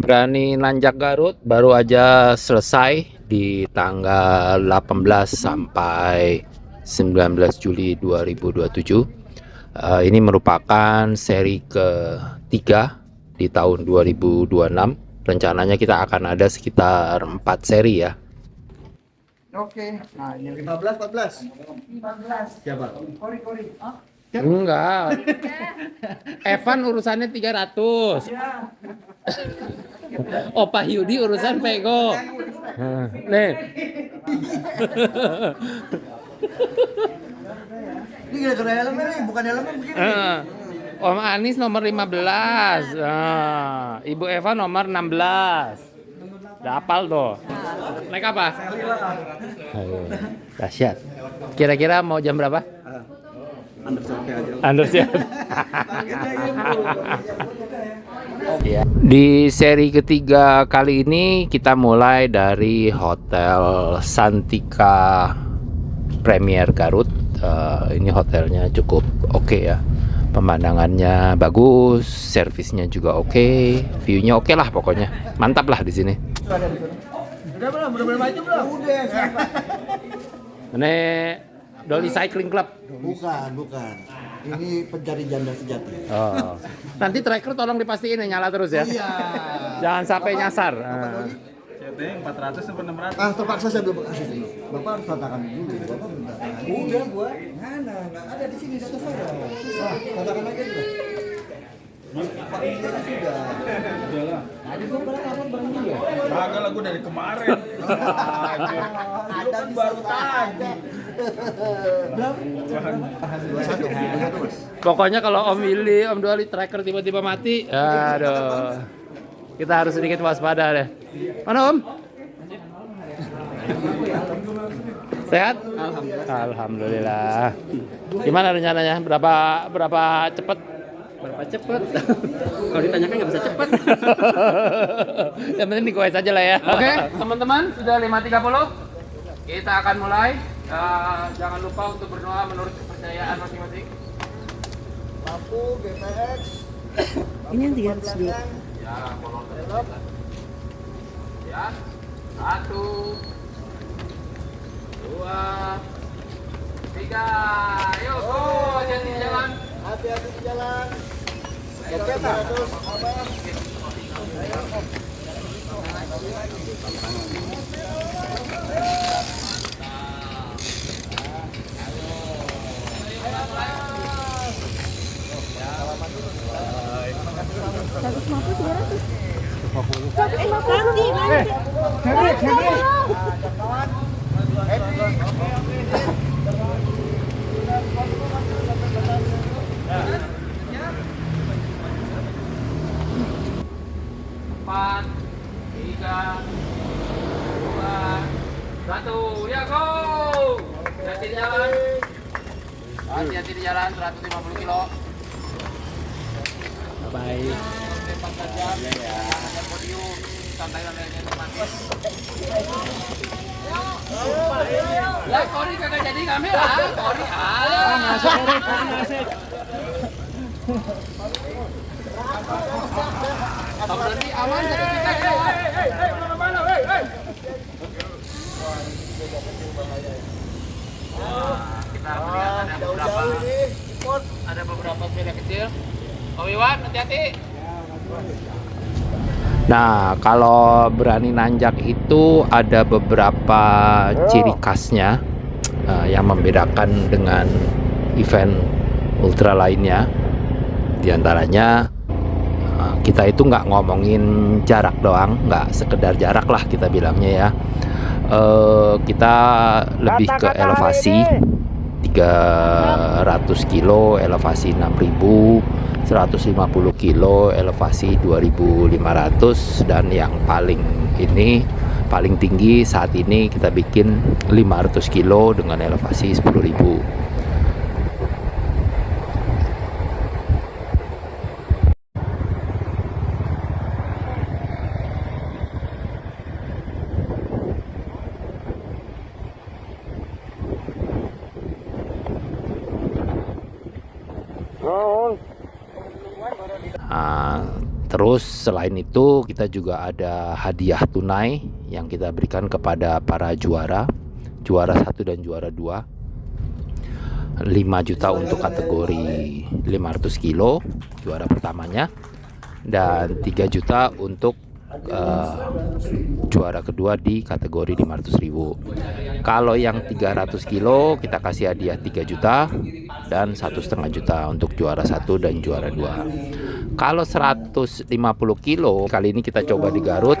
Berani nanjak Garut baru aja selesai di tanggal 18 sampai 19 Juli 2027. Ini merupakan seri ketiga di tahun 2026. Rencananya kita akan ada sekitar 4 seri ya. Oke, nah ini 15, 14. 14. Siapa? Kori. Oh. Enggak. Evan urusannya 300. Opa Yudi urusan pego. Nih. Ini gara-gara helmnya nih, bukan helmnya begini. Om Anis nomor 15. Ibu Eva nomor 16. Udah hafal tuh. Naik apa? Ayo, dahsyat. Kira-kira mau jam berapa? Undershot. Ya. Di seri ketiga kali ini kita mulai dari Hotel Santika Premier Garut. Ini hotelnya cukup oke ya. Pemandangannya bagus, servisnya juga oke, view-nya oke lah pokoknya. Mantap lah di sini. Udah belum? Udah maju belum? Udah, siapa? Ini Dolly Cycling Club. Bukan. Ini pencari janda sejati. Oh. Nanti tracker tolong dipastiin ya nyala terus ya. Iya. Jangan sampai nyasar. CT 400 sampai 600. Terpaksa saya belum kasih dulu. Bapak harus katakan dulu. Bapak minta. Udah gua. Mana? Enggak ada di sini data saya. Susah. Katakan aja juga. Pak ini sudah. Udahlah. Tadi gua bilang apa barang dia? Kagak lah gua dari kemarin. Ada di baru tadi. Pokoknya kalau Om Willy, Om Dolly tracker tiba-tiba mati, aduh. Kita harus sedikit waspada deh. Mana Om? Sehat? Alhamdulillah. Gimana rencananya? Berapa cepet? Berapa cepet? Kalau ditanyakan nggak bisa cepet. Yang penting dikuas aja lah ya. Oke, teman-teman sudah 5.30. Kita akan mulai. Jangan lupa untuk berdoa menurut kepercayaan masing-masing. Lampu GPX. Ini yang 300 dulu. Ya, molor tetap. Ya. 1 2 3. Yuk, go, hati-hati di jalan. Hati-hati di jalan. Oke, terus. Empat, 3, 2, 1, ya go! Hati-hati di jalan. Hati-hati di jalan, 150 kilo. Bye. 4 jam. Ada podium, santai-santainya nikmatin. Ya, Kori kagak jadi kamera. Kori berarti aman satu kita ya. Kita melihat ada beberapa sepeda kecil. Om Iwan, hati-hati. Nah, kalau berani nanjak itu ada beberapa ciri khasnya yang membedakan dengan event ultra lainnya. Di antaranya kita itu nggak ngomongin jarak doang, nggak sekedar jarak lah kita bilangnya ya. Kita lebih ke elevasi 300 kilo, elevasi 6.000, 150 kilo, elevasi 2.500, dan yang paling tinggi saat ini kita bikin 500 kilo dengan elevasi 10.000. Terus selain itu kita juga ada hadiah tunai yang kita berikan kepada para juara 1 dan juara 2. 5 juta untuk kategori 500 kilo juara pertamanya, dan 3 juta untuk juara kedua di kategori 500.000. Kalau yang 300 kilo kita kasih hadiah 3 juta dan 1,5 juta untuk juara 1 dan juara 2. Kalau 150 kilo, kali ini kita coba di Garut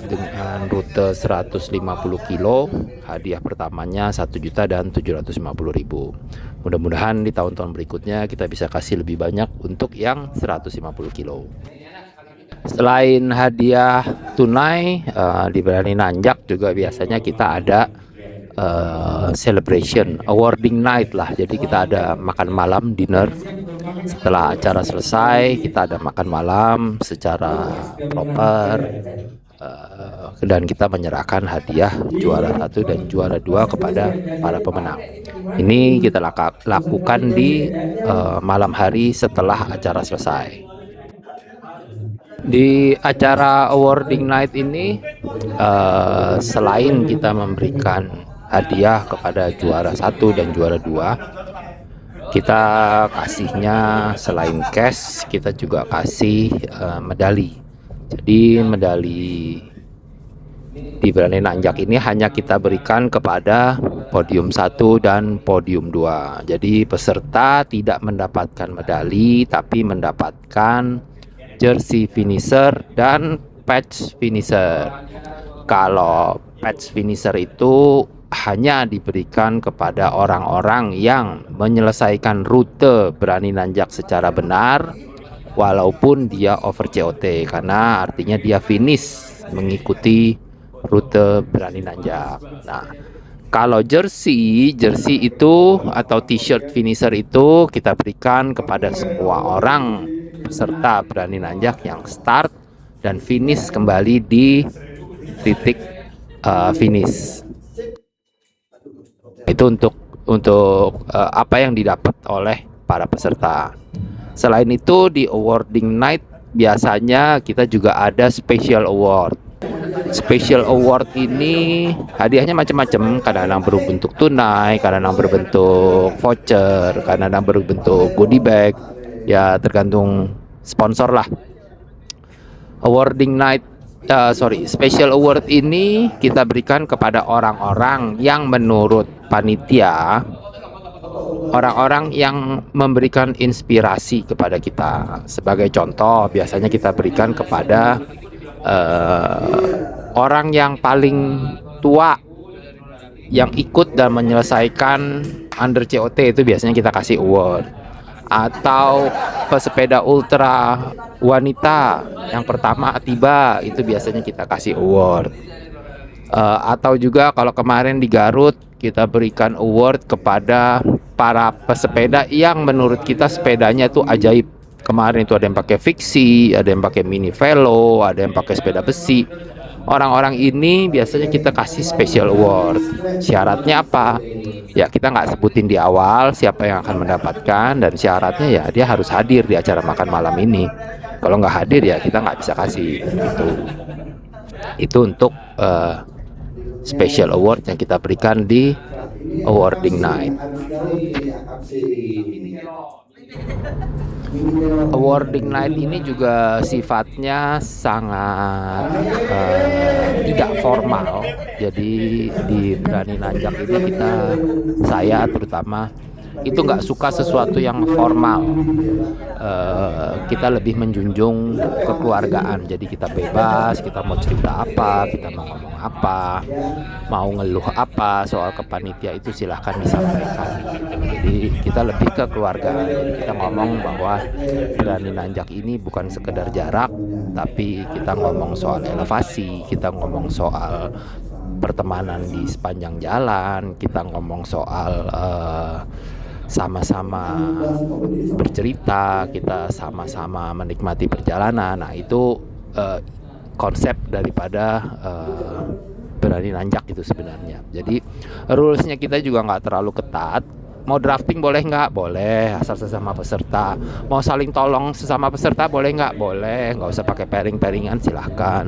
dengan rute 150 kilo, hadiah pertamanya 1 juta dan 750.000. Mudah-mudahan di tahun-tahun berikutnya kita bisa kasih lebih banyak untuk yang 150 kilo. Selain hadiah tunai, di Berani Nanjak juga biasanya kita ada celebration, awarding night lah. Jadi kita ada makan malam, dinner. Setelah acara selesai, kita ada makan malam secara proper, dan kita menyerahkan hadiah juara 1 dan juara 2 kepada para pemenang. Ini kita lakukan di malam hari setelah acara selesai. Di acara awarding night ini, selain kita memberikan hadiah kepada juara 1 dan juara 2, kita kasihnya selain cash, kita juga kasih medali. Jadi medali di Berani Nanjak ini hanya kita berikan kepada podium 1 dan podium 2. Jadi peserta tidak mendapatkan medali, tapi mendapatkan jersey finisher dan patch finisher. Kalau patch finisher itu hanya diberikan kepada orang-orang yang menyelesaikan rute Berani Nanjak secara benar, walaupun dia over COT, karena artinya dia finish mengikuti rute Berani Nanjak. Nah, kalau jersey itu atau t-shirt finisher itu kita berikan kepada semua orang peserta Berani Nanjak yang start dan finish kembali di titik finish. Itu untuk apa yang didapat oleh para peserta. Selain itu di awarding night biasanya kita juga ada special award. Special award ini hadiahnya macam-macam, kadang-kadang berbentuk tunai, kadang-kadang berbentuk voucher, kadang-kadang berbentuk goodie bag. Ya tergantung sponsor lah. Special award ini kita berikan kepada orang-orang yang menurut panitia, orang-orang yang memberikan inspirasi kepada kita. Sebagai contoh, biasanya kita berikan kepada orang yang paling tua yang ikut dan menyelesaikan under COT, itu biasanya kita kasih award. Atau pesepeda ultra wanita yang pertama tiba, itu biasanya kita kasih award. Atau juga kalau kemarin di Garut kita berikan award kepada para pesepeda yang menurut kita sepedanya itu ajaib. Kemarin itu ada yang pakai fiksi, ada yang pakai mini velo, ada yang pakai sepeda besi. Orang-orang ini biasanya kita kasih special award. Syaratnya apa? Ya kita nggak sebutin di awal siapa yang akan mendapatkan, dan syaratnya ya dia harus hadir di acara makan malam ini. Kalau nggak hadir ya kita nggak bisa kasih. Itu untuk special award yang kita berikan di awarding night. Awarding night ini juga sifatnya sangat tidak formal. Jadi di Berani Nanjak ini saya terutama itu nggak suka sesuatu yang formal. Kita lebih menjunjung kekeluargaan. Jadi kita bebas, kita mau cerita apa, kita mau ngomong apa, mau ngeluh apa soal kepanitiaan itu silahkan disampaikan. Jadi kita lebih ke keluarga. Jadi kita ngomong bahwa Berani Nanjak ini bukan sekedar jarak, tapi kita ngomong soal elevasi, kita ngomong soal pertemanan di sepanjang jalan, kita ngomong soal sama-sama bercerita, kita sama-sama menikmati perjalanan. Nah itu konsep daripada Berani Nanjak itu sebenarnya. Jadi rulesnya kita juga nggak terlalu ketat. Mau drafting boleh nggak? Boleh, asal sesama peserta. Mau saling tolong sesama peserta boleh nggak? Boleh, nggak usah pakai pairing-pairingan, silahkan.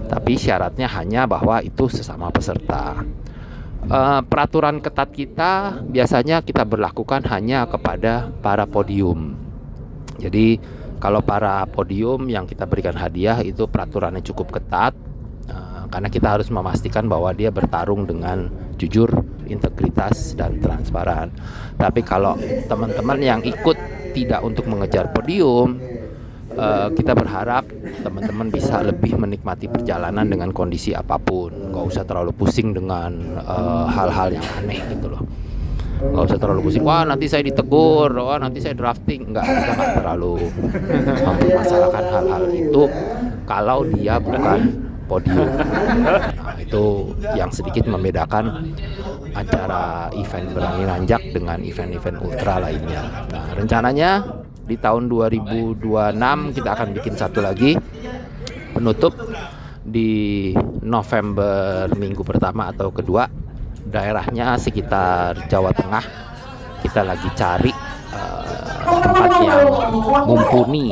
Tapi syaratnya hanya bahwa itu sesama peserta. Peraturan ketat kita biasanya kita berlakukan hanya kepada para podium. Jadi kalau para podium yang kita berikan hadiah itu peraturannya cukup ketat, karena kita harus memastikan bahwa dia bertarung dengan jujur, integritas, dan transparan. Tapi kalau teman-teman yang ikut tidak untuk mengejar podium, kita berharap teman-teman bisa lebih menikmati perjalanan dengan kondisi apapun. Nggak usah terlalu pusing dengan hal-hal yang aneh gitu loh. Nggak usah terlalu pusing, wah nanti saya ditegur, wah nanti saya drafting. Kita nggak terlalu mempermasalahkan hal-hal itu kalau dia bukan podium. Nah, itu yang sedikit membedakan antara event Berani Nanjak dengan event-event ultra lainnya. Nah, rencananya di tahun 2026 kita akan bikin satu lagi penutup di November minggu pertama atau kedua. Daerahnya sekitar Jawa Tengah. Kita lagi cari tempat yang mumpuni.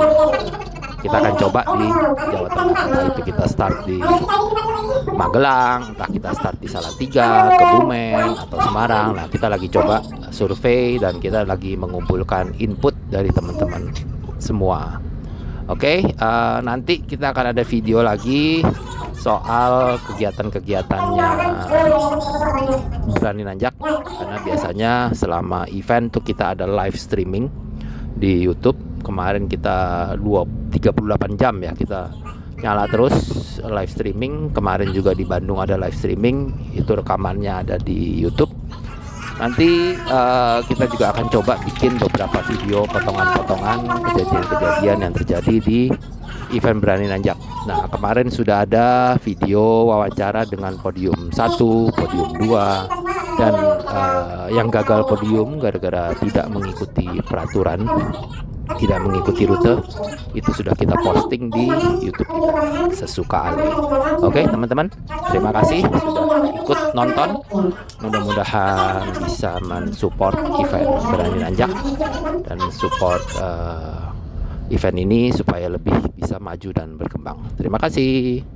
Kita akan coba di Jawa Tengah. Entah itu kita start di Magelang, entah kita start di Salatiga, Kebumen, atau Semarang. Nah, kita lagi coba survei dan kita lagi mengumpulkan input dari teman-teman semua. Oke, nanti kita akan ada video lagi soal kegiatan-kegiatannya Berani Nanjak, karena biasanya selama event tuh kita ada live streaming di YouTube. Kemarin kita 38 jam ya kita nyala terus live streaming. Kemarin juga di Bandung ada live streaming, itu rekamannya ada di YouTube. Nanti kita juga akan coba bikin beberapa video potongan-potongan kejadian-kejadian yang terjadi di event Berani Nanjak. Nah, kemarin sudah ada video wawancara dengan podium 1, podium 2, dan yang gagal podium gara-gara tidak mengikuti peraturan, tidak mengikuti rute, itu sudah kita posting di YouTube kita sesuka Ale. Oke teman-teman, terima kasih sudah ikut nonton. Mudah-mudahan bisa mensupport event Berani Nanjak dan support event ini supaya lebih bisa maju dan berkembang. Terima kasih.